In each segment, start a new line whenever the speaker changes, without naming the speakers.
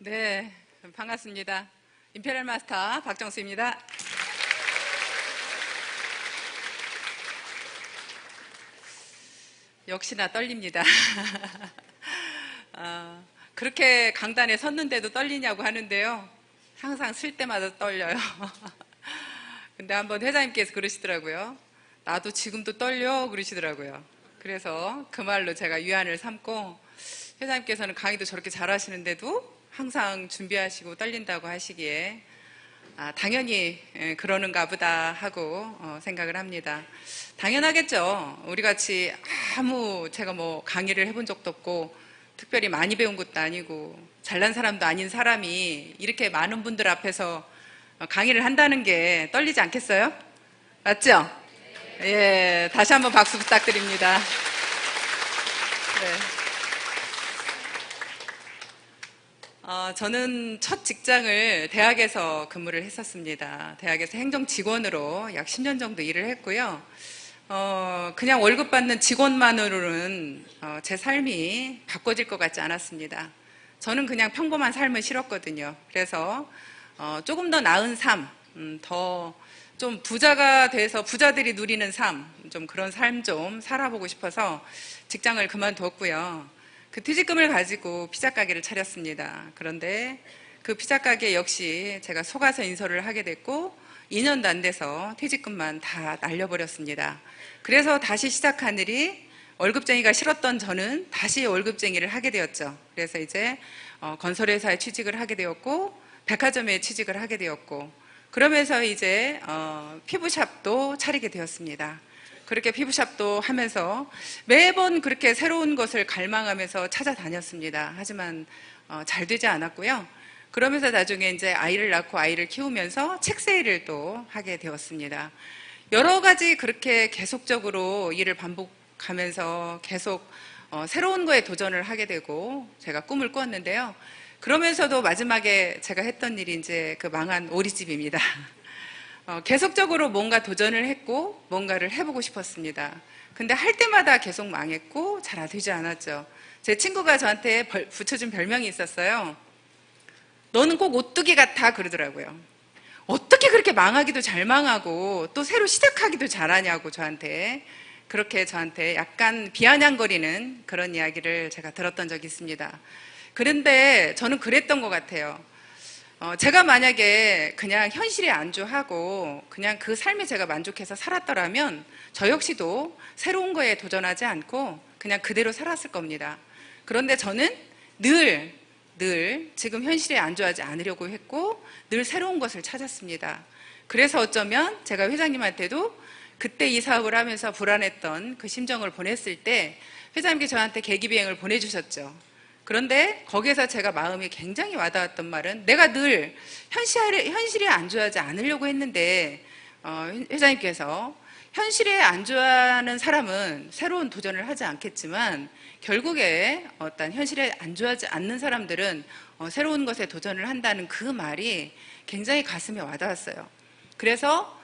네, 반갑습니다. 임페리얼 마스터 박정수입니다. 역시나 떨립니다. 그렇게 강단에 섰는데도 떨리냐고 하는데요. 항상 쓸 때마다 떨려요. 근데 한번 회장님께서 그러시더라고요. 나도 지금도 떨려 그러시더라고요. 그래서 그 말로 제가 위안을 삼고, 회장님께서는 강의도 저렇게 잘하시는데도 항상 준비하시고 떨린다고 하시기에 당연히 그러는가 보다 하고 생각을 합니다. 당연하겠죠. 우리같이 제가 강의를 해본 적도 없고 특별히 많이 배운 것도 아니고 잘난 사람도 아닌 사람이 이렇게 많은 분들 앞에서 강의를 한다는 게 떨리지 않겠어요? 맞죠? 예, 다시 한번 박수 부탁드립니다. 네. 저는 첫 직장을 대학에서 근무를 했었습니다. 대학에서 행정직원으로 약 10년 정도 일을 했고요. 그냥 월급 받는 직원만으로는 제 삶이 바꿔질 것 같지 않았습니다. 저는 그냥 평범한 삶을 싫었거든요. 그래서 조금 더 나은 삶, 더 좀 부자가 돼서 부자들이 누리는 삶, 좀 그런 삶 좀 살아보고 싶어서 직장을 그만뒀고요. 그 퇴직금을 가지고 피자 가게를 차렸습니다. 그런데 그 피자 가게 역시 제가 속아서 인솔을 하게 됐고 2년도 안 돼서 퇴직금만 다 날려버렸습니다. 그래서 다시 시작한 일이 월급쟁이가 싫었던 저는 다시 월급쟁이를 하게 되었죠. 그래서 이제 건설회사에 취직을 하게 되었고 백화점에 취직을 하게 되었고 그러면서 이제 피부샵도 차리게 되었습니다. 그렇게 피부샵도 하면서 매번 그렇게 새로운 것을 갈망하면서 찾아다녔습니다. 하지만 잘 되지 않았고요. 그러면서 나중에 이제 아이를 낳고 아이를 키우면서 책 세일을 또 하게 되었습니다. 여러 가지 그렇게 계속적으로 일을 반복하면서 계속 새로운 거에 도전을 하게 되고 제가 꿈을 꾸었는데요. 그러면서도 마지막에 제가 했던 일이 이제 그 망한 오리집입니다. 계속적으로 뭔가 도전을 했고 뭔가를 해보고 싶었습니다. 근데 할 때마다 계속 망했고 잘 되지 않았죠. 제 친구가 저한테 붙여준 별명이 있었어요. 너는 꼭 오뚜기 같아 그러더라고요. 어떻게 그렇게 망하기도 잘 망하고 또 새로 시작하기도 잘하냐고 그렇게 저한테 약간 비아냥거리는 그런 이야기를 제가 들었던 적이 있습니다. 그런데 저는 그랬던 것 같아요. 제가 만약에 그냥 현실에 안주하고 그냥 그 삶에 제가 만족해서 살았더라면 저 역시도 새로운 거에 도전하지 않고 그냥 그대로 살았을 겁니다. 그런데 저는 늘 지금 현실에 안주하지 않으려고 했고 늘 새로운 것을 찾았습니다. 그래서 어쩌면 제가 회장님한테도 그때 이 사업을 하면서 불안했던 그 심정을 보냈을 때 회장님께 저한테 계기비행을 보내주셨죠. 그런데 거기에서 제가 마음이 굉장히 와닿았던 말은 내가 늘 현실에 안주하지 않으려고 했는데 회장님께서 현실에 안주하는 사람은 새로운 도전을 하지 않겠지만 결국에 어떤 현실에 안주하지 않는 사람들은 새로운 것에 도전을 한다는 그 말이 굉장히 가슴에 와닿았어요. 그래서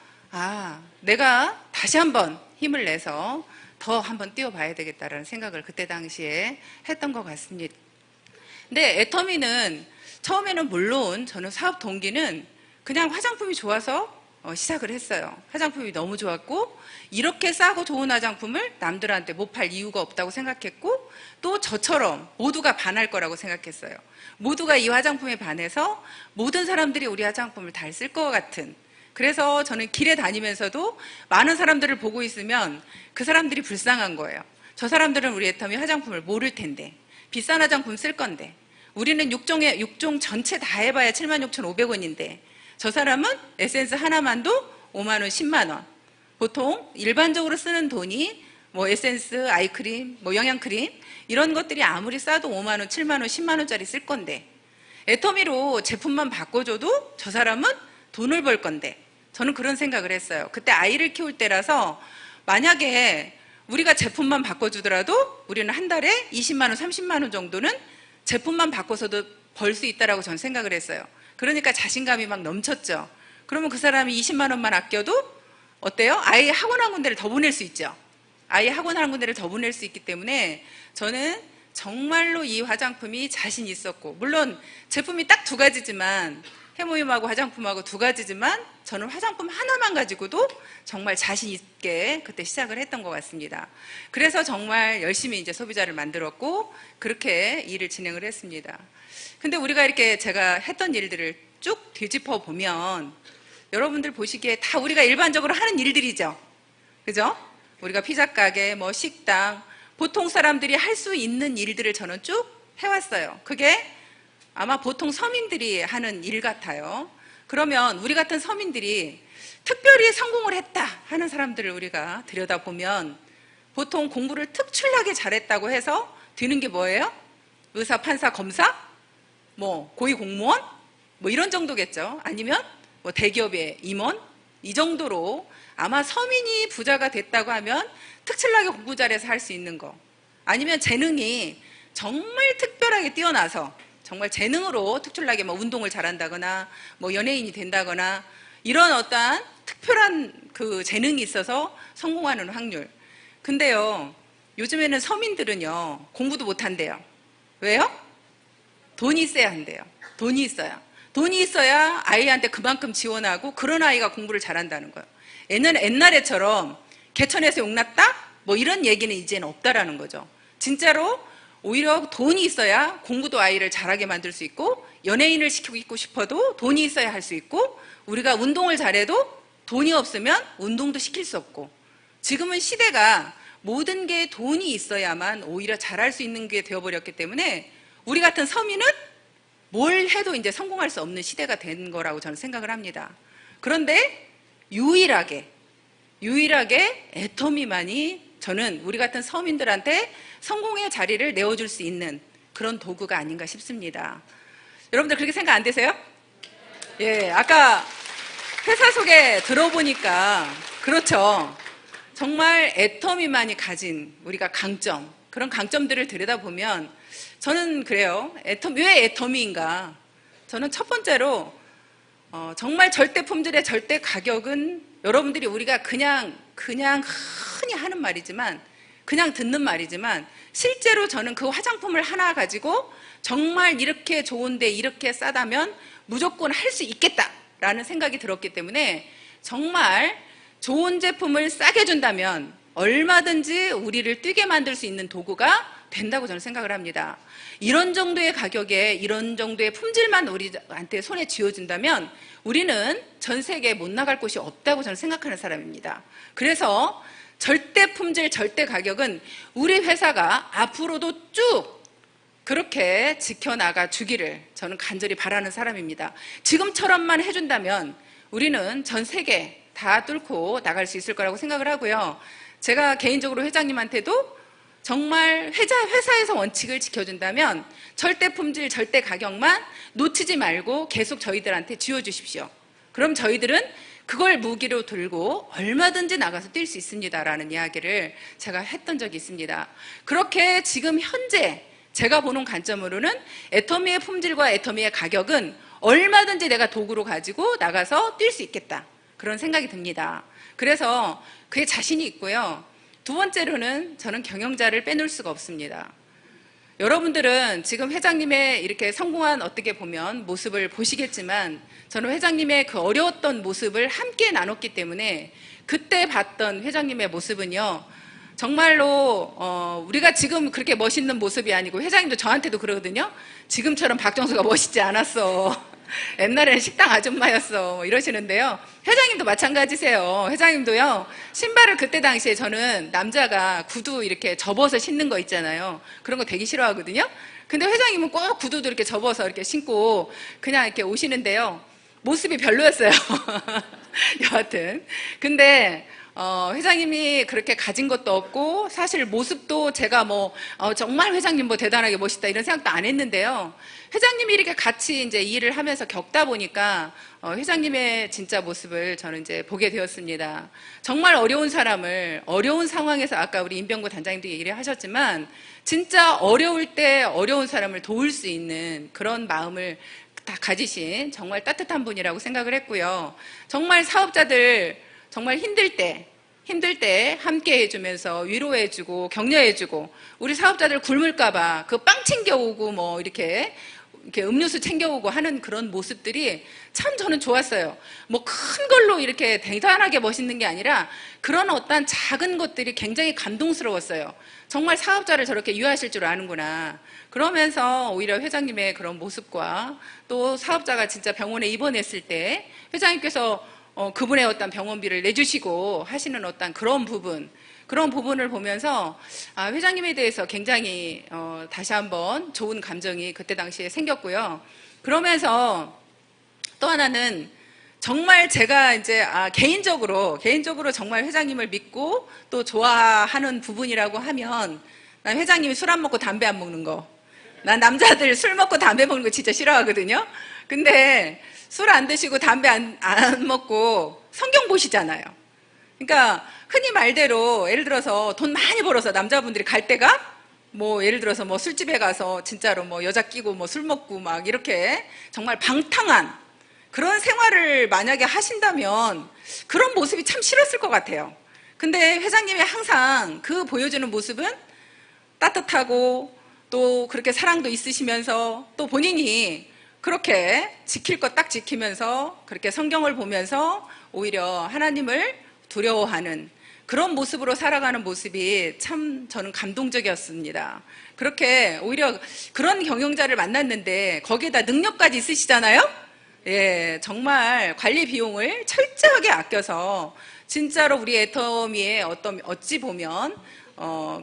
내가 다시 한번 힘을 내서 더 한번 뛰어봐야 되겠다라는 생각을 그때 당시에 했던 것 같습니다. 근데 애터미는 처음에는 물론 저는 사업 동기는 그냥 화장품이 좋아서 시작을 했어요. 화장품이 너무 좋았고 이렇게 싸고 좋은 화장품을 남들한테 못 팔 이유가 없다고 생각했고 또 저처럼 모두가 반할 거라고 생각했어요. 모두가 이 화장품에 반해서 모든 사람들이 우리 화장품을 다 쓸 것 같은, 그래서 저는 길에 다니면서도 많은 사람들을 보고 있으면 그 사람들이 불쌍한 거예요. 저 사람들은 우리 애터미 화장품을 모를 텐데 비싼 화장품 쓸 건데 우리는 6종 전체 다 해봐야 76,500원인데 저 사람은 에센스 하나만도 5만 원, 10만 원. 보통 일반적으로 쓰는 돈이 에센스, 아이크림, 영양크림 이런 것들이 아무리 싸도 5만 원, 7만 원, 10만 원짜리 쓸 건데 애터미로 제품만 바꿔줘도 저 사람은 돈을 벌 건데 저는 그런 생각을 했어요. 그때 아이를 키울 때라서 만약에 우리가 제품만 바꿔주더라도 우리는 한 달에 20만 원, 30만 원 정도는 제품만 바꿔서도 벌 수 있다라고 저는 생각을 했어요. 그러니까 자신감이 막 넘쳤죠. 그러면 그 사람이 20만 원만 아껴도 어때요? 아이 학원 한 군데를 더 보낼 수 있죠. 아이 학원 한 군데를 더 보낼 수 있기 때문에 저는 정말로 이 화장품이 자신 있었고, 물론 제품이 딱 두 가지지만, 해모임하고 화장품하고 두 가지지만 저는 화장품 하나만 가지고도 정말 자신 있게 그때 시작을 했던 것 같습니다. 그래서 정말 열심히 이제 소비자를 만들었고 그렇게 일을 진행을 했습니다. 근데 우리가 이렇게 제가 했던 일들을 쭉 뒤집어 보면 여러분들 보시기에 다 우리가 일반적으로 하는 일들이죠. 그죠? 우리가 피자 가게, 뭐 식당, 보통 사람들이 할 수 있는 일들을 저는 쭉 해왔어요. 그게 아마 보통 서민들이 하는 일 같아요. 그러면 우리 같은 서민들이 특별히 성공을 했다 하는 사람들을 우리가 들여다보면 보통 공부를 특출나게 잘했다고 해서 되는 게 뭐예요? 의사, 판사, 검사? 뭐 고위 공무원? 뭐 이런 정도겠죠. 아니면 뭐 대기업의 임원? 이 정도로 아마 서민이 부자가 됐다고 하면 특출나게 공부 잘해서 할 수 있는 거, 아니면 재능이 정말 특별하게 뛰어나서 정말 재능으로 특출나게 뭐 운동을 잘한다거나 뭐 연예인이 된다거나 이런 어떠한 특별한 그 재능이 있어서 성공하는 확률. 근데요, 요즘에는 서민들은요 공부도 못한대요. 왜요? 돈이 있어야 한대요. 돈이 있어야. 돈이 있어야 아이한테 그만큼 지원하고 그런 아이가 공부를 잘한다는 거예요. 옛날에처럼 개천에서 용났다? 뭐 이런 얘기는 이제는 없다라는 거죠. 진짜로 오히려 돈이 있어야 공부도 아이를 잘하게 만들 수 있고, 연예인을 시키고 싶어도 돈이 있어야 할 수 있고, 우리가 운동을 잘해도 돈이 없으면 운동도 시킬 수 없고, 지금은 시대가 모든 게 돈이 있어야만 오히려 잘할 수 있는 게 되어버렸기 때문에 우리 같은 서민은 뭘 해도 이제 성공할 수 없는 시대가 된 거라고 저는 생각을 합니다. 그런데 유일하게 애터미만이 저는 우리 같은 서민들한테 성공의 자리를 내어줄 수 있는 그런 도구가 아닌가 싶습니다. 여러분들 그렇게 생각 안 되세요? 예, 아까 회사 소개 들어보니까 그렇죠. 정말 애터미만이 가진 우리가 강점, 그런 강점들을 들여다보면 저는 그래요. 왜 애터미인가? 저는 첫 번째로 정말 절대 품질의 절대 가격은 여러분들이 우리가 그냥 흔히 하는 말이지만, 그냥 듣는 말이지만, 실제로 저는 그 화장품을 하나 가지고 정말 이렇게 좋은데 이렇게 싸다면 무조건 할 수 있겠다라는 생각이 들었기 때문에 정말 좋은 제품을 싸게 준다면 얼마든지 우리를 뛰게 만들 수 있는 도구가 된다고 저는 생각을 합니다. 이런 정도의 가격에 이런 정도의 품질만 우리한테 손에 쥐어준다면 우리는 전 세계에 못 나갈 곳이 없다고 저는 생각하는 사람입니다. 그래서 절대 품질, 절대 가격은 우리 회사가 앞으로도 쭉 그렇게 지켜나가 주기를 저는 간절히 바라는 사람입니다. 지금처럼만 해준다면 우리는 전 세계 다 뚫고 나갈 수 있을 거라고 생각을 하고요. 제가 개인적으로 회장님한테도 정말 회사에서 원칙을 지켜준다면 절대 품질, 절대 가격만 놓치지 말고 계속 저희들한테 쥐어주십시오. 그럼 저희들은 그걸 무기로 들고 얼마든지 나가서 뛸 수 있습니다라는 이야기를 제가 했던 적이 있습니다. 그렇게 지금 현재 제가 보는 관점으로는 애터미의 품질과 애터미의 가격은 얼마든지 내가 도구로 가지고 나가서 뛸 수 있겠다, 그런 생각이 듭니다. 그래서 그게 자신이 있고요. 두 번째로는 저는 경영자를 빼놓을 수가 없습니다. 여러분들은 지금 회장님의 이렇게 성공한 어떻게 보면 모습을 보시겠지만 저는 회장님의 그 어려웠던 모습을 함께 나눴기 때문에 그때 봤던 회장님의 모습은요, 정말로 우리가 지금 그렇게 멋있는 모습이 아니고, 회장님도 저한테도 그러거든요. 지금처럼 박정수가 멋있지 않았어. 옛날에는 식당 아줌마였어, 뭐 이러시는데요. 회장님도 마찬가지세요. 회장님도요, 신발을 그때 당시에 저는 남자가 구두 이렇게 접어서 신는 거 있잖아요. 그런 거 되게 싫어하거든요. 근데 회장님은 꼭 구두도 이렇게 접어서 이렇게 신고 그냥 이렇게 오시는데요. 모습이 별로였어요. 여하튼. 근데 회장님이 그렇게 가진 것도 없고, 사실 모습도 제가 정말 회장님 대단하게 멋있다 이런 생각도 안 했는데요. 회장님이 이렇게 같이 이제 일을 하면서 겪다 보니까 회장님의 진짜 모습을 저는 이제 보게 되었습니다. 정말 어려운 사람을 어려운 상황에서, 아까 우리 임병구 단장님도 얘기를 하셨지만 진짜 어려울 때 어려운 사람을 도울 수 있는 그런 마음을 다 가지신 정말 따뜻한 분이라고 생각을 했고요. 정말 사업자들 정말 힘들 때 힘들 때 함께 해주면서 위로해주고 격려해주고, 우리 사업자들 굶을까봐 그 빵 챙겨오고 뭐 이렇게 음료수 챙겨오고 하는 그런 모습들이 참 저는 좋았어요. 뭐 큰 걸로 이렇게 대단하게 멋있는 게 아니라 그런 어떤 작은 것들이 굉장히 감동스러웠어요. 정말 사업자를 저렇게 유하실 줄 아는구나. 그러면서 오히려 회장님의 그런 모습과 또 사업자가 진짜 병원에 입원했을 때 회장님께서 그분의 어떤 병원비를 내주시고 하시는 어떤 그런 부분을 보면서 회장님에 대해서 굉장히 다시 한번 좋은 감정이 그때 당시에 생겼고요. 그러면서 또 하나는 정말 제가 이제 개인적으로 정말 회장님을 믿고 또 좋아하는 부분이라고 하면, 난 회장님이 술 안 먹고 담배 안 먹는 거. 난 남자들 술 먹고 담배 먹는 거 진짜 싫어하거든요. 근데 술 안 드시고 담배 안 먹고 성경 보시잖아요. 그러니까 흔히 말대로 예를 들어서 돈 많이 벌어서 남자분들이 갈 데가 뭐 예를 들어서 뭐 술집에 가서 진짜로 뭐 여자 끼고 뭐 술 먹고 막 이렇게 정말 방탕한 그런 생활을 만약에 하신다면 그런 모습이 참 싫었을 것 같아요. 근데 회장님이 항상 그 보여주는 모습은 따뜻하고 또 그렇게 사랑도 있으시면서 또 본인이 그렇게 지킬 것 딱 지키면서 그렇게 성경을 보면서 오히려 하나님을 두려워하는 그런 모습으로 살아가는 모습이 참 저는 감동적이었습니다. 그렇게 오히려 그런 경영자를 만났는데 거기에다 능력까지 있으시잖아요. 예, 정말 관리 비용을 철저하게 아껴서 진짜로 우리 애터미의 어찌 보면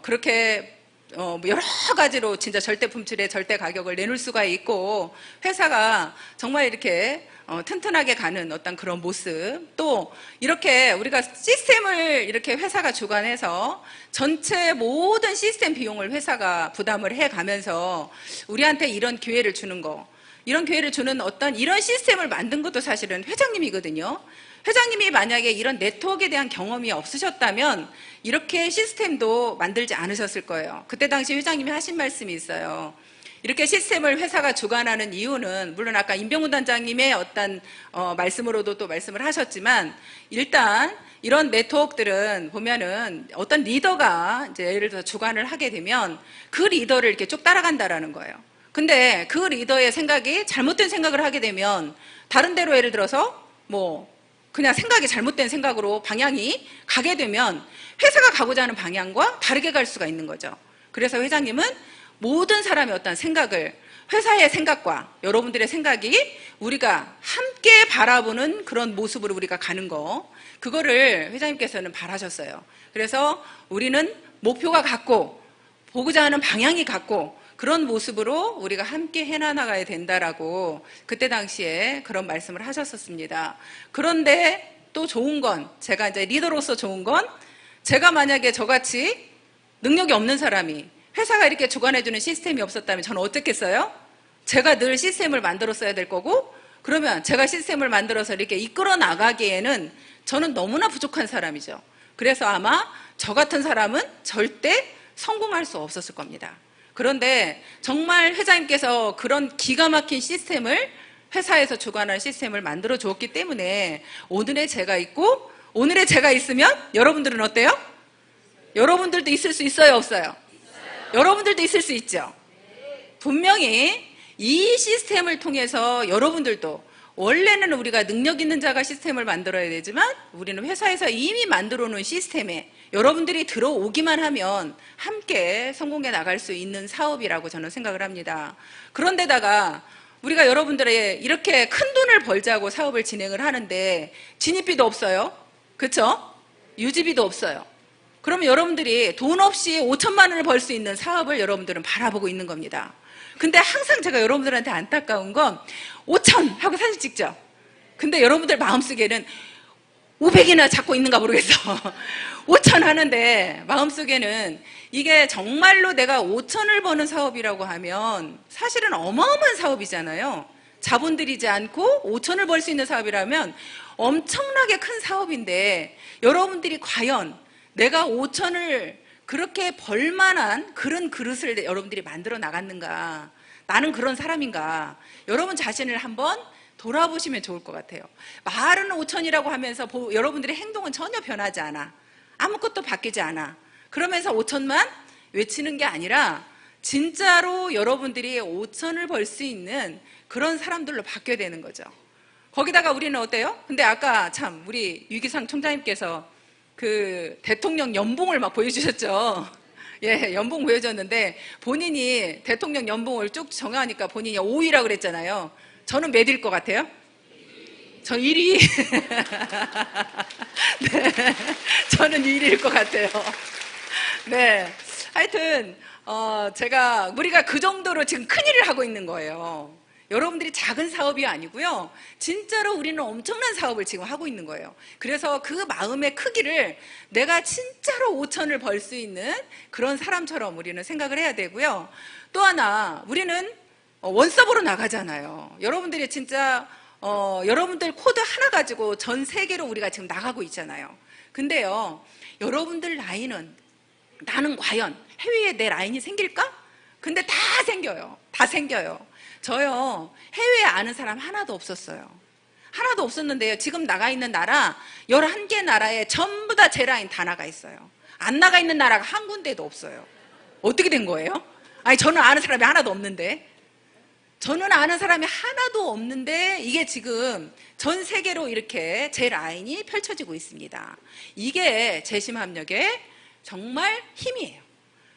그렇게 여러 가지로 진짜 절대 품질의 절대 가격을 내놓을 수가 있고, 회사가 정말 이렇게 튼튼하게 가는 어떤 그런 모습, 또 이렇게 우리가 시스템을 이렇게 회사가 주관해서 전체 모든 시스템 비용을 회사가 부담을 해가면서 우리한테 이런 기회를 주는 거, 이런 기회를 주는 어떤 이런 시스템을 만든 것도 사실은 회장님이거든요. 회장님이 만약에 이런 네트워크에 대한 경험이 없으셨다면 이렇게 시스템도 만들지 않으셨을 거예요. 그때 당시 회장님이 하신 말씀이 있어요. 이렇게 시스템을 회사가 주관하는 이유는 물론 아까 임병훈 단장님의 어떤 말씀으로도 또 말씀을 하셨지만, 일단 이런 네트워크들은 보면은 어떤 리더가 이제 예를 들어서 주관을 하게 되면 그 리더를 이렇게 쭉 따라간다라는 거예요. 근데 그 리더의 생각이 잘못된 생각을 하게 되면 다른 데로 예를 들어서 뭐 그냥 생각이 잘못된 생각으로 방향이 가게 되면 회사가 가고자 하는 방향과 다르게 갈 수가 있는 거죠. 그래서 회장님은 모든 사람의 어떤 생각을, 회사의 생각과 여러분들의 생각이 우리가 함께 바라보는 그런 모습으로 우리가 가는 거, 그거를 회장님께서는 바라셨어요. 그래서 우리는 목표가 같고 보고자 하는 방향이 같고 그런 모습으로 우리가 함께 해나가야 된다라고 그때 당시에 그런 말씀을 하셨었습니다. 그런데 또 좋은 건, 제가 이제 리더로서 좋은 건, 제가 만약에 저같이 능력이 없는 사람이 회사가 이렇게 주관해주는 시스템이 없었다면 저는 어떻겠어요? 제가 늘 시스템을 만들었어야 될 거고, 그러면 제가 시스템을 만들어서 이렇게 이끌어 나가기에는 저는 너무나 부족한 사람이죠. 그래서 아마 저 같은 사람은 절대 성공할 수 없었을 겁니다. 그런데 정말 회장님께서 그런 기가 막힌 시스템을, 회사에서 주관하는 시스템을 만들어 주었기 때문에 오늘의 제가 있고, 오늘의 제가 있으면 여러분들은 어때요? 여러분들도 있을 수 있어요, 없어요? 여러분들도 있을 수 있죠. 분명히 이 시스템을 통해서 여러분들도, 원래는 우리가 능력 있는 자가 시스템을 만들어야 되지만 우리는 회사에서 이미 만들어 놓은 시스템에 여러분들이 들어오기만 하면 함께 성공해 나갈 수 있는 사업이라고 저는 생각을 합니다. 그런데다가 우리가 여러분들의 이렇게 큰 돈을 벌자고 사업을 진행을 하는데 진입비도 없어요. 그렇죠? 유지비도 없어요. 그러면 여러분들이 돈 없이 5천만 원을 벌 수 있는 사업을 여러분들은 바라보고 있는 겁니다. 근데 항상 제가 여러분들한테 안타까운 건 5천 하고 사진 찍죠. 근데 여러분들 마음속에는 500이나 잡고 있는가 모르겠어. 5천 하는데 마음속에는 이게 정말로 내가 5천을 버는 사업이라고 하면 사실은 어마어마한 사업이잖아요. 자본 들이지 않고 5천을 벌 수 있는 사업이라면 엄청나게 큰 사업인데, 여러분들이 과연 내가 5천을 그렇게 벌만한 그런 그릇을 여러분들이 만들어 나갔는가, 나는 그런 사람인가, 여러분 자신을 한번 돌아보시면 좋을 것 같아요. 말은 5천이라고 하면서 여러분들의 행동은 전혀 변하지 않아. 아무것도 바뀌지 않아. 그러면서 5천만 외치는 게 아니라 진짜로 여러분들이 5천을 벌 수 있는 그런 사람들로 바뀌어야 되는 거죠. 거기다가 우리는 어때요? 근데 아까 참 우리 유기상 총장님께서 그 대통령 연봉을 막 보여주셨죠. 예, 연봉 보여줬는데 본인이 대통령 연봉을 쭉 정하니까 본인이 5위라고 그랬잖아요. 저는 몇 위일 것 같아요? 저 1위. 네, 저는 1위일 것 같아요. 네, 하여튼 우리가 그 정도로 지금 큰일을 하고 있는 거예요. 여러분들이 작은 사업이 아니고요. 진짜로 우리는 엄청난 사업을 지금 하고 있는 거예요. 그래서 그 마음의 크기를 내가 진짜로 5천을 벌 수 있는 그런 사람처럼 우리는 생각을 해야 되고요. 또 하나, 우리는 원서브로 나가잖아요. 여러분들이 진짜 여러분들 코드 하나 가지고 전 세계로 우리가 지금 나가고 있잖아요. 근데요, 여러분들 나는 과연 해외에 내 라인이 생길까? 근데 다 생겨요. 다 생겨요. 저요, 해외에 아는 사람 하나도 없었어요. 하나도 없었는데요, 지금 나가 있는 나라 11개 나라에 전부 다 제 라인 다 나가 있어요. 안 나가 있는 나라가 한 군데도 없어요. 어떻게 된 거예요? 아니, 저는 아는 사람이 하나도 없는데 이게 지금 전 세계로 이렇게 제 라인이 펼쳐지고 있습니다. 이게 재심합력의 정말 힘이에요.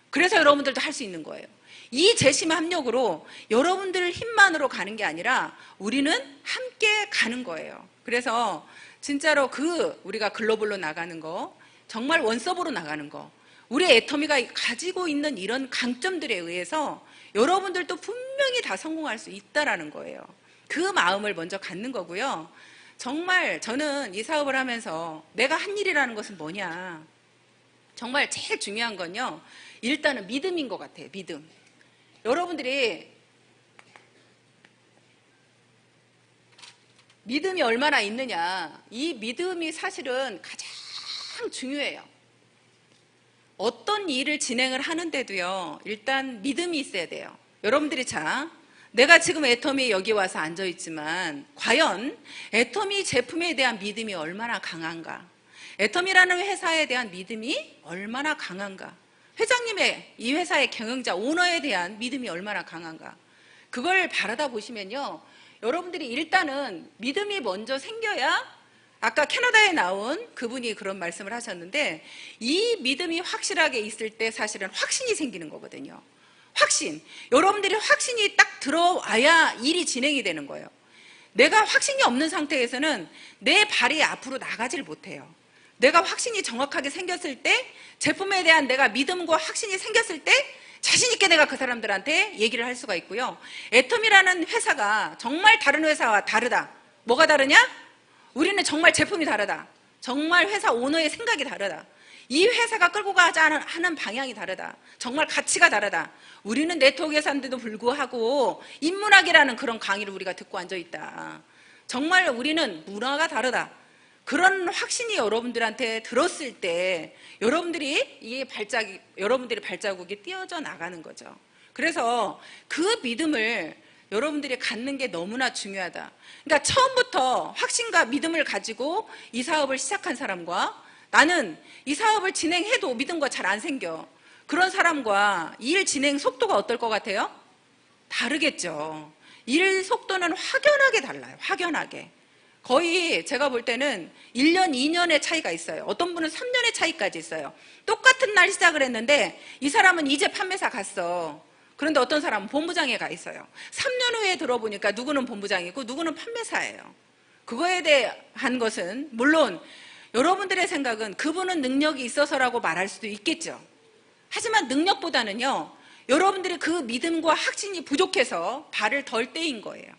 그래서 여러분들도 할 수 있는 거예요. 이 재심합력으로 여러분들 힘만으로 가는 게 아니라 우리는 함께 가는 거예요. 그래서 진짜로 우리가 글로벌로 나가는 거, 정말 원서브로 나가는 거, 우리 애터미가 가지고 있는 이런 강점들에 의해서 여러분들도 분명히 다 성공할 수 있다라는 거예요. 그 마음을 먼저 갖는 거고요. 정말 저는 이 사업을 하면서 내가 한 일이라는 것은 뭐냐, 정말 제일 중요한 건요, 일단은 믿음인 것 같아요. 믿음. 여러분들이 믿음이 얼마나 있느냐, 이 믿음이 사실은 가장 중요해요. 어떤 일을 진행을 하는데도요, 일단 믿음이 있어야 돼요. 여러분들이 내가 지금 애터미에 여기 와서 앉아있지만 과연 애터미 제품에 대한 믿음이 얼마나 강한가, 애터미라는 회사에 대한 믿음이 얼마나 강한가, 회장님의, 이 회사의 경영자, 오너에 대한 믿음이 얼마나 강한가, 그걸 바라다 보시면요, 여러분들이 일단은 믿음이 먼저 생겨야, 아까 캐나다에 나온 그분이 그런 말씀을 하셨는데, 이 믿음이 확실하게 있을 때 사실은 확신이 생기는 거거든요. 확신. 여러분들이 확신이 딱 들어와야 일이 진행이 되는 거예요. 내가 확신이 없는 상태에서는 내 발이 앞으로 나가질 못해요. 내가 확신이 정확하게 생겼을 때, 제품에 대한 내가 믿음과 확신이 생겼을 때 자신 있게 내가 그 사람들한테 얘기를 할 수가 있고요. 애터미라는 회사가 정말 다른 회사와 다르다. 뭐가 다르냐? 우리는 정말 제품이 다르다. 정말 회사 오너의 생각이 다르다. 이 회사가 끌고 가자 하는 방향이 다르다. 정말 가치가 다르다. 우리는 네트워크 회사인데도 불구하고 인문학이라는 그런 강의를 우리가 듣고 앉아있다. 정말 우리는 문화가 다르다. 그런 확신이 여러분들한테 들었을 때 여러분들이 발자국이 띄어져 나가는 거죠. 그래서 그 믿음을 여러분들이 갖는 게 너무나 중요하다. 그러니까 처음부터 확신과 믿음을 가지고 이 사업을 시작한 사람과, 나는 이 사업을 진행해도 믿음과 잘 안 생겨, 그런 사람과 일 진행 속도가 어떨 것 같아요? 다르겠죠. 일 속도는 확연하게 달라요. 확연하게. 거의 제가 볼 때는 1년, 2년의 차이가 있어요. 어떤 분은 3년의 차이까지 있어요. 똑같은 날 시작을 했는데 이 사람은 이제 판매사 갔어. 그런데 어떤 사람은 본부장에 가 있어요. 3년 후에 들어보니까 누구는 본부장이고 누구는 판매사예요. 그거에 대한 것은 물론 여러분들의 생각은 그분은 능력이 있어서라고 말할 수도 있겠죠. 하지만 능력보다는요, 여러분들이 그 믿음과 확신이 부족해서 발을 덜 떼인 거예요.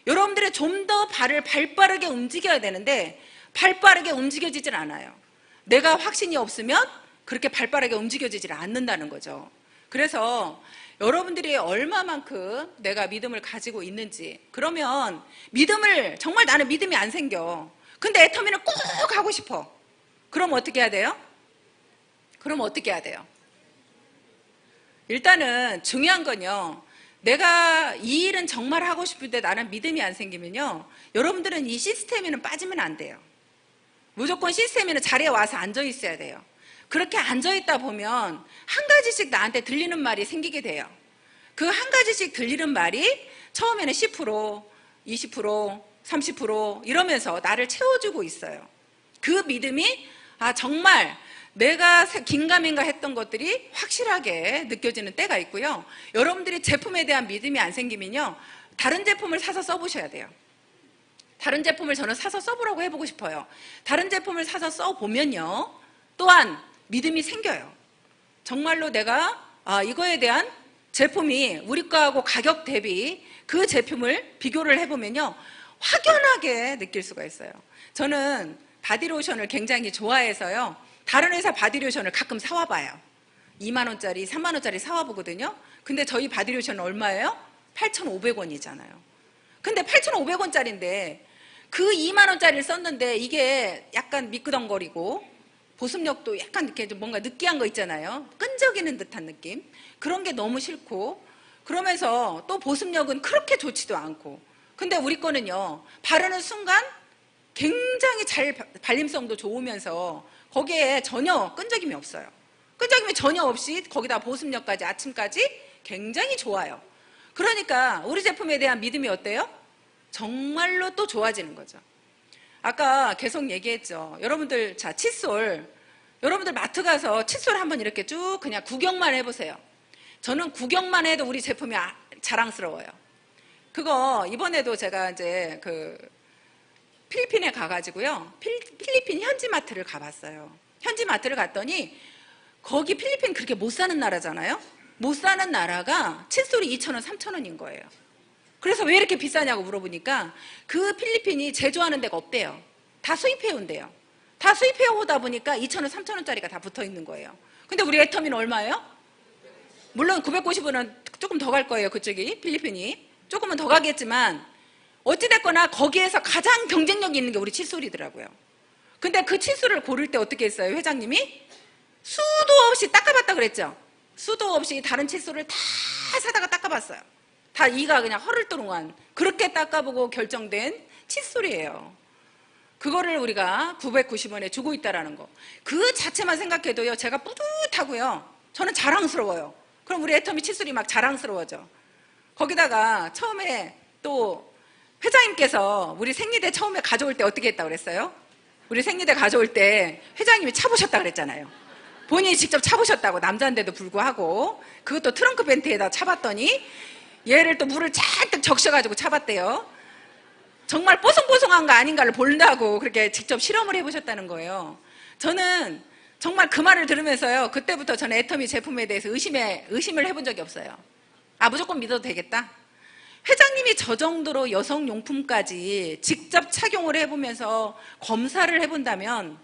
여러분들이 좀 더 발을 발빠르게 움직여야 되는데 발빠르게 움직여지질 않아요. 내가 확신이 없으면 그렇게 발빠르게 움직여지질 않는다는 거죠. 그래서 여러분들이 얼마만큼 내가 믿음을 가지고 있는지, 그러면 정말 나는 믿음이 안 생겨. 근데 애터미는 꼭 하고 싶어. 그럼 어떻게 해야 돼요? 일단은 중요한 건요, 내가 이 일은 정말 하고 싶은데 나는 믿음이 안 생기면요, 여러분들은 이 시스템에는 빠지면 안 돼요.
무조건 시스템에는 자리에 와서 앉아 있어야 돼요. 그렇게 앉아 있다 보면 한 가지씩 나한테 들리는 말이 생기게 돼요. 그 한 가지씩 들리는 말이 처음에는 10%, 20%, 30% 이러면서 나를 채워주고 있어요. 그 믿음이 정말 내가 긴가민가 했던 것들이 확실하게 느껴지는 때가 있고요. 여러분들이 제품에 대한 믿음이 안 생기면요, 다른 제품을 사서 써보셔야 돼요. 다른 제품을 저는 사서 써보라고 해보고 싶어요. 다른 제품을 사서 써보면요, 또한 믿음이 생겨요. 정말로 내가 이거에 대한 제품이 우리 거하고 가격 대비 그 제품을 비교를 해보면요, 확연하게 느낄 수가 있어요. 저는 바디로션을 굉장히 좋아해서요, 다른 회사 바디로션을 가끔 사와봐요. 2만원짜리, 3만원짜리 사와보거든요. 근데 저희 바디로션은 얼마예요? 8,500원이잖아요. 근데 8,500원짜리인데 그 2만원짜리를 썼는데 이게 약간 미끄덩거리고 보습력도 약간 이렇게 뭔가 느끼한 거 있잖아요. 끈적이는 듯한 느낌. 그런 게 너무 싫고, 그러면서 또 보습력은 그렇게 좋지도 않고. 근데 우리 거는요, 바르는 순간 굉장히 잘 발림성도 좋으면서 거기에 전혀 끈적임이 없어요. 끈적임이 전혀 없이 거기다 보습력까지 아침까지 굉장히 좋아요. 그러니까 우리 제품에 대한 믿음이 어때요? 정말로 또 좋아지는 거죠. 아까 계속 얘기했죠. 여러분들, 자, 칫솔. 여러분들 마트 가서 칫솔 한번 이렇게 쭉 그냥 구경만 해보세요. 저는 구경만 해도 우리 제품이 자랑스러워요. 그거 이번에도 제가 이제 필리핀에 가가지고요, 필리핀 현지마트를 가봤어요. 현지마트를 갔더니 거기 필리핀 그렇게 못 사는 나라잖아요. 못 사는 나라가 칫솔이 2,000원, 3,000원인 거예요. 그래서 왜 이렇게 비싸냐고 물어보니까 그 필리핀이 제조하는 데가 없대요. 다 수입해 온대요. 다 수입해 오다 보니까 2,000원, 3,000원짜리가 다 붙어 있는 거예요. 근데 우리 애터미는 얼마예요? 물론 990원은 조금 더 갈 거예요. 그쪽이, 필리핀이 조금은 더 가겠지만 어찌됐거나 거기에서 가장 경쟁력이 있는 게 우리 칫솔이더라고요. 근데 그 칫솔을 고를 때 어떻게 했어요? 회장님이 수도 없이 닦아봤다 그랬죠. 수도 없이 다른 칫솔을 다 사다가 닦아봤어요. 다 이가 그냥 허를도롱한, 그렇게 닦아보고 결정된 칫솔이에요. 그거를 우리가 990원에 주고 있다라는 거, 그 자체만 생각해도요, 제가 뿌듯하고요, 저는 자랑스러워요. 그럼 우리 애터미 칫솔이 막 자랑스러워져. 거기다가 처음에 또 회장님께서 우리 생리대 처음에 가져올 때 어떻게 했다고 그랬어요? 우리 생리대 가져올 때 회장님이 차보셨다 그랬잖아요. 본인이 직접 차보셨다고, 남자인데도 불구하고. 그것도 트렁크 벤트에다 차봤더니 얘를 또 물을 잔뜩 적셔가지고 차봤대요. 정말 뽀송뽀송한 거 아닌가를 본다고 그렇게 직접 실험을 해보셨다는 거예요. 저는 정말 그 말을 들으면서요, 그때부터 저는 애터미 제품에 대해서 의심을 해본 적이 없어요. 무조건 믿어도 되겠다. 회장님이 저 정도로 여성용품까지 직접 착용을 해보면서 검사를 해본다면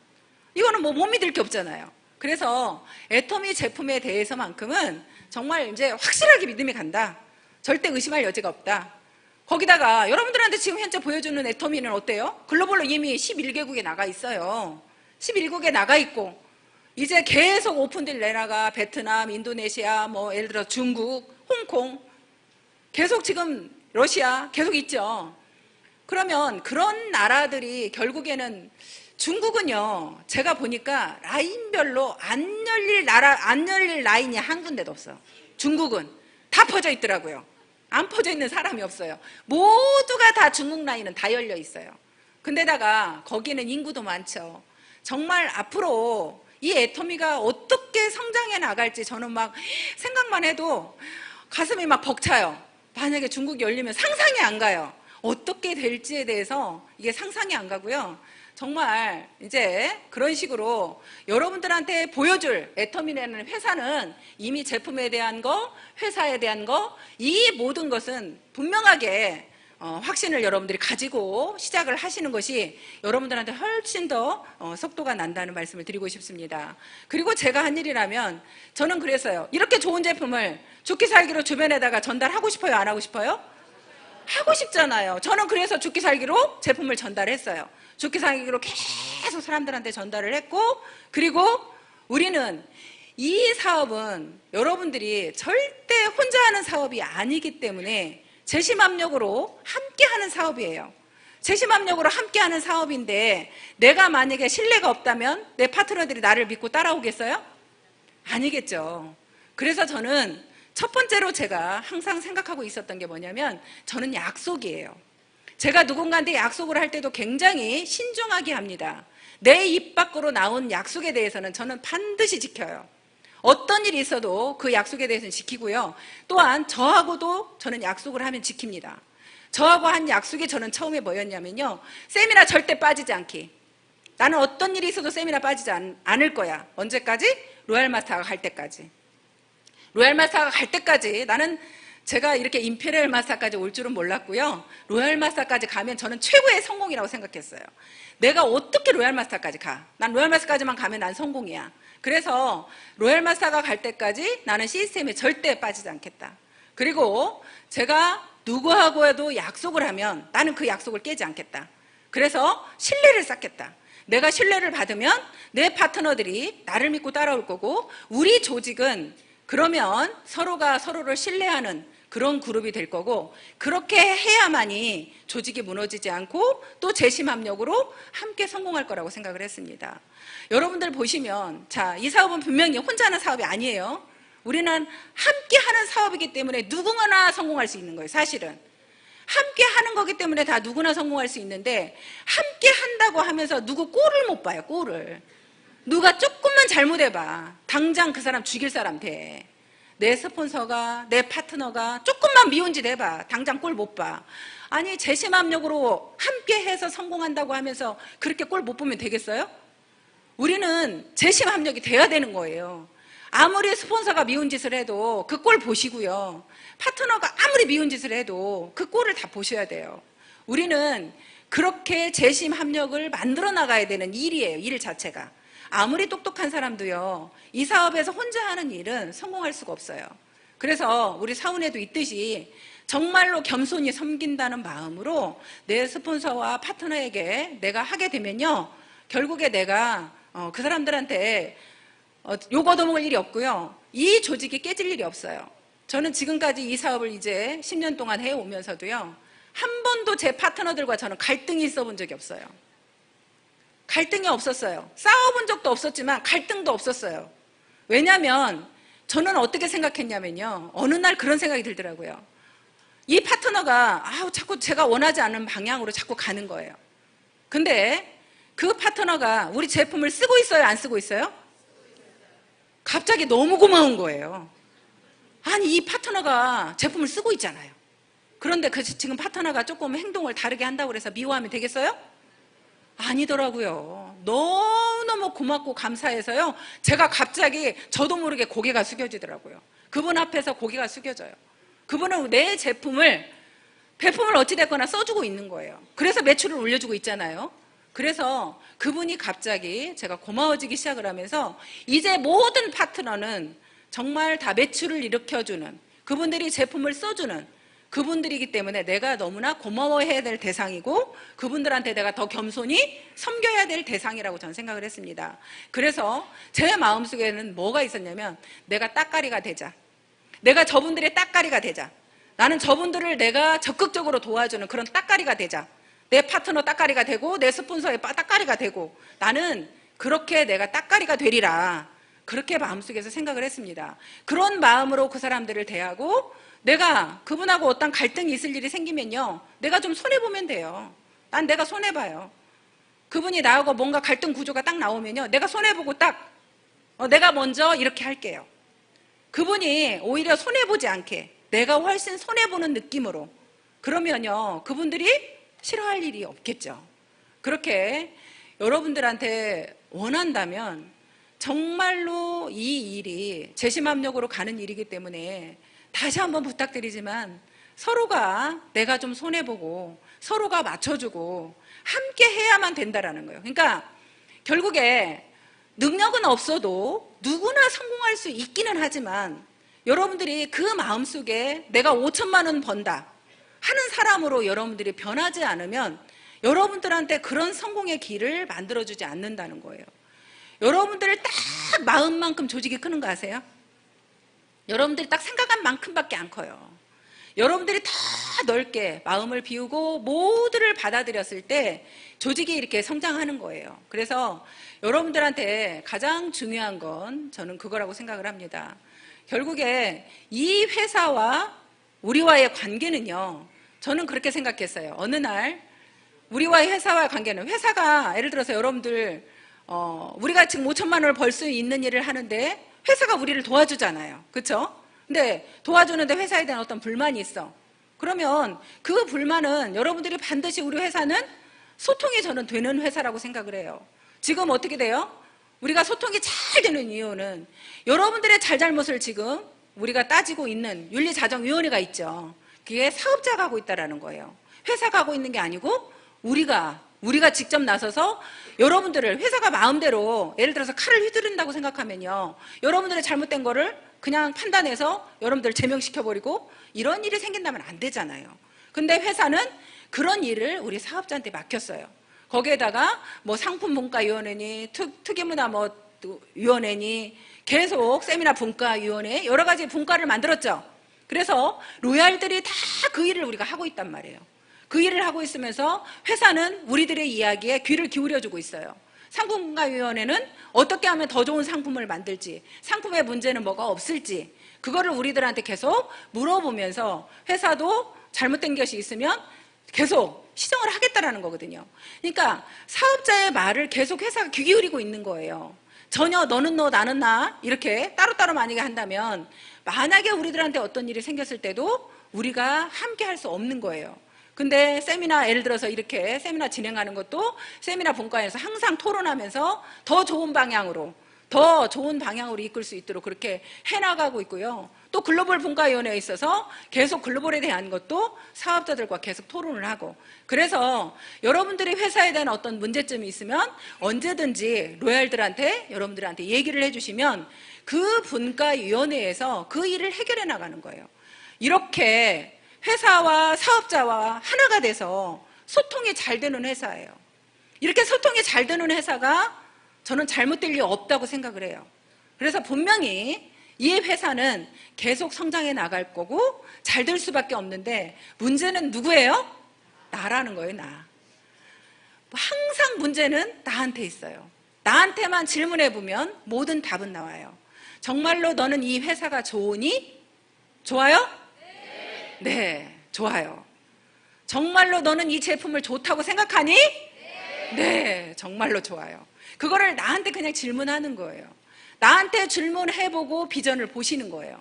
이거는 뭐 못 믿을 게 없잖아요. 그래서 애터미 제품에 대해서만큼은 정말 이제 확실하게 믿음이 간다. 절대 의심할 여지가 없다. 거기다가 여러분들한테 지금 현재 보여주는 애터미는 어때요? 글로벌로 이미 11개국에 나가 있어요. 11국에 나가 있고 이제 계속 오픈될 나라가 베트남, 인도네시아, 뭐 예를 들어 중국, 홍콩, 계속 지금 러시아 계속 있죠. 그러면 그런 나라들이 결국에는, 중국은요, 제가 보니까 라인별로 안 열릴 라인이 한 군데도 없어요. 중국은 다 퍼져 있더라고요. 안 퍼져 있는 사람이 없어요. 모두가 다 중국 라인은 다 열려 있어요. 근데다가 거기는 인구도 많죠. 정말 앞으로 이 애터미가 어떻게 성장해 나갈지 저는 막 생각만 해도 가슴이 막 벅차요. 만약에 중국이 열리면 상상이 안 가요. 어떻게 될지에 대해서 이게 상상이 안 가고요. 정말 이제 그런 식으로 여러분들한테 보여줄, 애터미라는 회사는 이미 제품에 대한 거, 회사에 대한 거, 이 모든 것은 분명하게 확신을 여러분들이 가지고 시작을 하시는 것이 여러분들한테 훨씬 더 속도가 난다는 말씀을 드리고 싶습니다. 그리고 제가 한 일이라면 저는 그랬어요. 이렇게 좋은 제품을 죽기 살기로 주변에다가 전달하고 싶어요? 안 하고 싶어요? 하고 싶잖아요. 저는 그래서 죽기 살기로 제품을 전달했어요. 죽기 살기로 계속 사람들한테 전달을 했고, 그리고 우리는 이 사업은 여러분들이 절대 혼자 하는 사업이 아니기 때문에 재심합력으로 함께 하는 사업이에요. 재심합력으로 함께하는 사업인데 내가 만약에 신뢰가 없다면 내 파트너들이 나를 믿고 따라오겠어요? 아니겠죠. 그래서 저는 첫 번째로 제가 항상 생각하고 있었던 게 뭐냐면 저는 약속이에요. 제가 누군가한테 약속을 할 때도 굉장히 신중하게 합니다. 내 입 밖으로 나온 약속에 대해서는 저는 반드시 지켜요. 어떤 일이 있어도 그 약속에 대해서는 지키고요. 또한 저하고도 저는 약속을 하면 지킵니다. 저하고 한 약속이 저는 처음에 뭐였냐면요. 세미나 절대 빠지지 않기. 나는 어떤 일이 있어도 세미나 빠지지 않을 거야. 언제까지? 로얄 마스터가 갈 때까지. 로얄 마스터가 갈 때까지 나는 제가 이렇게 임페리얼 마스터까지 올 줄은 몰랐고요. 로얄 마스터까지 가면 저는 최고의 성공이라고 생각했어요. 내가 어떻게 로얄 마스터까지 가? 난 로얄 마스터까지만 가면 난 성공이야. 그래서 로얄 마스터가 갈 때까지 나는 시스템에 절대 빠지지 않겠다. 그리고 제가 누구하고 해도 약속을 하면 나는 그 약속을 깨지 않겠다. 그래서 신뢰를 쌓겠다. 내가 신뢰를 받으면 내 파트너들이 나를 믿고 따라올 거고 우리 조직은 그러면 서로가 서로를 신뢰하는 그런 그룹이 될 거고 그렇게 해야만이 조직이 무너지지 않고 또 재심합력으로 함께 성공할 거라고 생각을 했습니다. 여러분들 보시면 자, 이 사업은 분명히 혼자 하는 사업이 아니에요. 우리는 함께 하는 사업이기 때문에 누구나 성공할 수 있는 거예요. 사실은 함께 하는 거기 때문에 다 누구나 성공할 수 있는데 함께 한다고 하면서 누구 꼴을 못 봐요. 꼴을 누가 조금만 잘못해봐 당장 그 사람 죽일 사람 돼. 내 스폰서가 내 파트너가 조금만 미운 짓 해봐 당장 꼴 못 봐. 아니 재심합력으로 함께 해서 성공한다고 하면서 그렇게 꼴 못 보면 되겠어요? 우리는 재심합력이 돼야 되는 거예요. 아무리 스폰서가 미운 짓을 해도 그 꼴 보시고요. 파트너가 아무리 미운 짓을 해도 그 꼴을 다 보셔야 돼요. 우리는 그렇게 재심합력을 만들어 나가야 되는 일이에요. 일 자체가. 아무리 똑똑한 사람도요. 이 사업에서 혼자 하는 일은 성공할 수가 없어요. 그래서 우리 사원에도 있듯이 정말로 겸손히 섬긴다는 마음으로 내 스폰서와 파트너에게 내가 하게 되면요. 결국에 내가 그 사람들한테 욕 얻어먹을 일이 없고요. 이 조직이 깨질 일이 없어요. 저는 지금까지 이 사업을 이제 10년 동안 해오면서도요. 한 번도 제 파트너들과 저는 갈등이 있어 본 적이 없어요. 갈등이 없었어요. 싸워본 적도 없었지만 갈등도 없었어요. 왜냐하면 저는 어떻게 생각했냐면요. 어느 날 그런 생각이 들더라고요. 이 파트너가 자꾸 제가 원하지 않는 방향으로 자꾸 가는 거예요. 근데 그 파트너가 우리 제품을 쓰고 있어요? 안 쓰고 있어요? 갑자기 너무 고마운 거예요. 아니 이 파트너가 제품을 쓰고 있잖아요. 그런데 지금 파트너가 조금 행동을 다르게 한다고 해서 미워하면 되겠어요? 아니더라고요. 너무너무 고맙고 감사해서요. 제가 갑자기 저도 모르게 고개가 숙여지더라고요. 그분 앞에서 고개가 숙여져요. 그분은 내 제품을 배품을 어찌됐거나 써주고 있는 거예요. 그래서 매출을 올려주고 있잖아요. 그래서 그분이 갑자기 제가 고마워지기 시작을 하면서 이제 모든 파트너는 정말 다 매출을 일으켜주는 그분들이 제품을 써주는 그분들이기 때문에 내가 너무나 고마워해야 될 대상이고 그분들한테 내가 더 겸손히 섬겨야 될 대상이라고 저는 생각을 했습니다. 그래서 제 마음속에는 뭐가 있었냐면 내가 따까리가 되자. 내가 저분들의 따까리가 되자. 나는 저분들을 내가 적극적으로 도와주는 그런 따까리가 되자. 내 파트너 따까리가 되고 내 스폰서의 따까리가 되고 나는 그렇게 내가 따까리가 되리라. 그렇게 마음속에서 생각을 했습니다. 그런 마음으로 그 사람들을 대하고 내가 그분하고 어떤 갈등이 있을 일이 생기면요. 내가 좀 손해보면 돼요. 난 내가 손해봐요. 그분이 나하고 뭔가 갈등 구조가 딱 나오면요. 내가 손해보고 딱 내가 먼저 이렇게 할게요. 그분이 오히려 손해보지 않게 내가 훨씬 손해보는 느낌으로 그러면요. 그분들이 싫어할 일이 없겠죠. 그렇게 여러분들한테 원한다면 정말로 이 일이 재심합력으로 가는 일이기 때문에 다시 한번 부탁드리지만 서로가 내가 좀 손해보고 서로가 맞춰주고 함께 해야만 된다라는 거예요. 그러니까 결국에 능력은 없어도 누구나 성공할 수 있기는 하지만 여러분들이 그 마음속에 내가 5천만 원 번다 하는 사람으로 여러분들이 변하지 않으면 여러분들한테 그런 성공의 길을 만들어주지 않는다는 거예요. 여러분들을 딱 마음만큼 조직이 크는 거 아세요? 여러분들이 딱 생각한 만큼밖에 안 커요. 여러분들이 다 넓게 마음을 비우고 모두를 받아들였을 때 조직이 이렇게 성장하는 거예요. 그래서 여러분들한테 가장 중요한 건 저는 그거라고 생각을 합니다. 결국에 이 회사와 우리와의 관계는요, 저는 그렇게 생각했어요. 어느 날 우리와의 회사와의 관계는, 회사가 예를 들어서 여러분들 우리가 지금 5천만 원을 벌 수 있는 일을 하는데 회사가 우리를 도와주잖아요. 그렇죠? 근데 도와주는데 회사에 대한 어떤 불만이 있어. 그러면 그 불만은 여러분들이 반드시, 우리 회사는 소통이 저는 되는 회사라고 생각을 해요. 지금 어떻게 돼요? 우리가 소통이 잘 되는 이유는 여러분들의 잘잘못을 지금 우리가 따지고 있는 윤리자정위원회가 있죠. 그게 사업자가 하고 있다는 거예요. 회사가 하고 있는 게 아니고 우리가 직접 나서서 여러분들을, 회사가 마음대로 예를 들어서 칼을 휘두른다고 생각하면요, 여러분들의 잘못된 거를 그냥 판단해서 여러분들 제명시켜버리고 이런 일이 생긴다면 안 되잖아요. 근데 회사는 그런 일을 우리 사업자한테 맡겼어요. 거기에다가 뭐 상품분과위원회니 특이문화 위원회니 계속 세미나 분과위원회, 여러 가지 분과를 만들었죠. 그래서 로얄들이 다 그 일을 우리가 하고 있단 말이에요. 그 일을 하고 있으면서 회사는 우리들의 이야기에 귀를 기울여주고 있어요. 상품분과위원회는 어떻게 하면 더 좋은 상품을 만들지, 상품의 문제는 뭐가 없을지, 그거를 우리들한테 계속 물어보면서 회사도 잘못된 것이 있으면 계속 시정을 하겠다라는 거거든요. 그러니까 사업자의 말을 계속 회사가 귀 기울이고 있는 거예요. 전혀 너는 너 나는 나 이렇게 따로따로 만약에 한다면 만약에 우리들한테 어떤 일이 생겼을 때도 우리가 함께 할 수 없는 거예요. 근데 세미나, 예를 들어서 이렇게 세미나 진행하는 것도 세미나 본과에서 항상 토론하면서 더 좋은 방향으로 이끌 수 있도록 그렇게 해나가고 있고요. 또 글로벌 분과위원회에 있어서 계속 글로벌에 대한 것도 사업자들과 계속 토론을 하고, 그래서 여러분들이 회사에 대한 어떤 문제점이 있으면 언제든지 로얄들한테, 여러분들한테 얘기를 해주시면 그 분과위원회에서 그 일을 해결해 나가는 거예요. 이렇게 회사와 사업자와 하나가 돼서 소통이 잘 되는 회사예요. 이렇게 소통이 잘 되는 회사가 저는 잘못될 리 없다고 생각을 해요. 그래서 분명히 이 회사는 계속 성장해 나갈 거고 잘 될 수밖에 없는데, 문제는 누구예요? 나라는 거예요, 나. 항상 문제는 나한테 있어요. 나한테만 질문해 보면 모든 답은 나와요. 정말로 너는 이 회사가 좋으니? 좋아요? 네, 좋아요. 정말로 너는 이 제품을 좋다고 생각하니? 네, 정말로 좋아요. 그거를 나한테 그냥 질문하는 거예요. 나한테 질문해보고 비전을 보시는 거예요.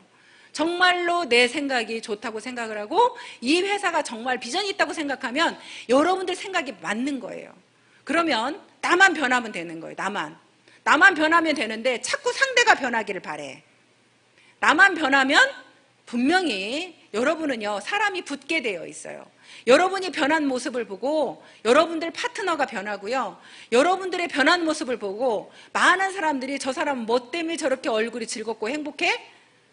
정말로 내 생각이 좋다고 생각을 하고 이 회사가 정말 비전이 있다고 생각하면 여러분들 생각이 맞는 거예요. 그러면 나만 변하면 되는 거예요. 나만 변하면 되는데 자꾸 상대가 변하기를 바래. 나만 변하면 분명히 여러분은요, 사람이 붙게 되어 있어요. 여러분이 변한 모습을 보고 여러분들 파트너가 변하고요, 여러분들의 변한 모습을 보고 많은 사람들이 저 사람은 뭐 때문에 저렇게 얼굴이 즐겁고 행복해?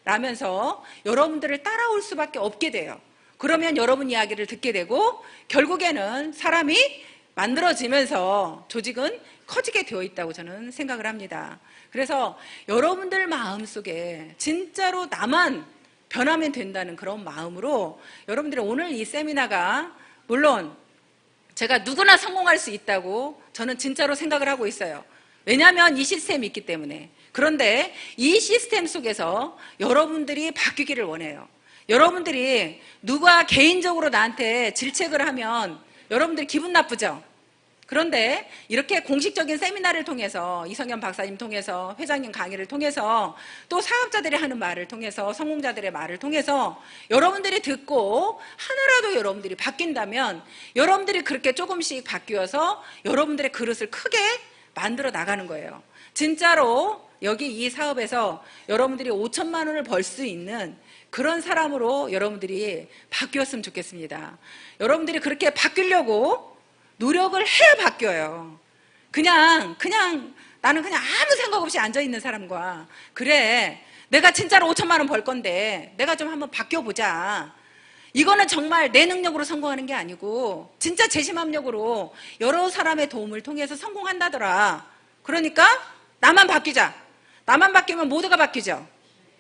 라면서 여러분들을 따라올 수밖에 없게 돼요. 그러면 여러분 이야기를 듣게 되고 결국에는 사람이 만들어지면서 조직은 커지게 되어 있다고 저는 생각을 합니다. 그래서 여러분들 마음속에 진짜로 나만 변하면 된다는 그런 마음으로 여러분들이 오늘 이 세미나가, 물론 제가 누구나 성공할 수 있다고 저는 진짜로 생각을 하고 있어요. 왜냐하면 이 시스템이 있기 때문에. 그런데 이 시스템 속에서 여러분들이 바뀌기를 원해요. 여러분들이 누가 개인적으로 나한테 질책을 하면 여러분들이 기분 나쁘죠? 그런데 이렇게 공식적인 세미나를 통해서, 이성현 박사님 통해서, 회장님 강의를 통해서, 또 사업자들이 하는 말을 통해서, 성공자들의 말을 통해서 여러분들이 듣고 하나라도 여러분들이 바뀐다면 여러분들이 그렇게 조금씩 바뀌어서 여러분들의 그릇을 크게 만들어 나가는 거예요. 진짜로 여기 이 사업에서 여러분들이 5천만 원을 벌 수 있는 그런 사람으로 여러분들이 바뀌었으면 좋겠습니다. 여러분들이 그렇게 바뀌려고 노력을 해야 바뀌어요. 그냥 나는 그냥 아무 생각 없이 앉아있는 사람과, 그래 내가 진짜로 5천만 원 벌 건데 내가 좀 한번 바뀌어보자, 이거는 정말 내 능력으로 성공하는 게 아니고 진짜 재심합력으로 여러 사람의 도움을 통해서 성공한다더라. 그러니까 나만 바뀌자. 나만 바뀌면 모두가 바뀌죠.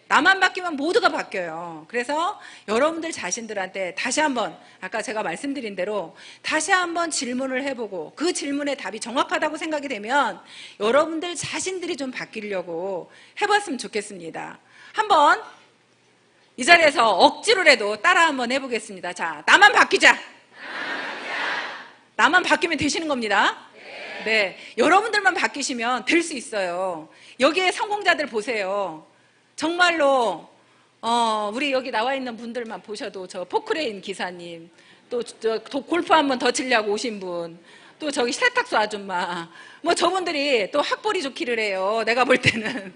나만 바뀌면 모두가 바뀌어요. 그래서 여러분들 자신들한테 다시 한번 아까 제가 말씀드린 대로 다시 한번 질문을 해보고 그 질문의 답이 정확하다고 생각이 되면 여러분들 자신들이 좀 바뀌려고 해봤으면 좋겠습니다. 한번 이 자리에서 억지로라도 따라 한번 해보겠습니다. 자, 나만 바뀌자. 나만 바뀌면 되시는 겁니다. 네, 여러분들만 바뀌시면 될 수 있어요. 여기에 성공자들 보세요. 정말로 우리 여기 나와 있는 분들만 보셔도 저 포크레인 기사님, 또 골프 한 번 더 치려고 오신 분, 또 저기 세탁소 아줌마, 뭐 저분들이 또 학벌이 좋기를 해요. 내가 볼 때는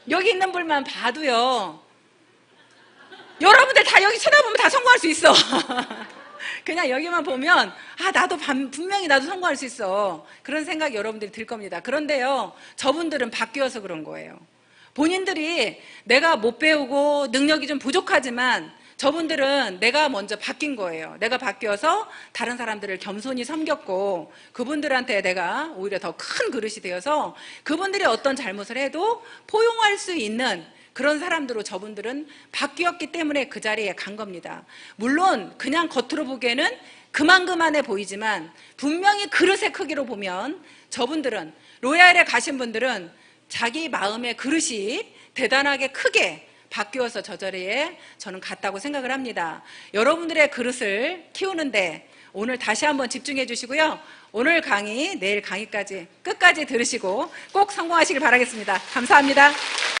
여기 있는 분만 봐도요. 여러분들 다 여기 쳐다보면 다 성공할 수 있어. 그냥 여기만 보면 나도 분명히 나도 성공할 수 있어. 그런 생각이 여러분들이 들 겁니다. 그런데요, 저분들은 바뀌어서 그런 거예요. 본인들이 내가 못 배우고 능력이 좀 부족하지만 저분들은 내가 먼저 바뀐 거예요. 내가 바뀌어서 다른 사람들을 겸손히 섬겼고 그분들한테 내가 오히려 더 큰 그릇이 되어서 그분들이 어떤 잘못을 해도 포용할 수 있는 그런 사람들로 저분들은 바뀌었기 때문에 그 자리에 간 겁니다. 물론 그냥 겉으로 보기에는 그만해 보이지만 분명히 그릇의 크기로 보면 저분들은 로얄에 가신 분들은 자기 마음의 그릇이 대단하게 크게 바뀌어서 저 자리에 저는 갔다고 생각을 합니다. 여러분들의 그릇을 키우는데 오늘 다시 한번 집중해 주시고요. 오늘 강의, 내일 강의까지 끝까지 들으시고 꼭 성공하시길 바라겠습니다. 감사합니다.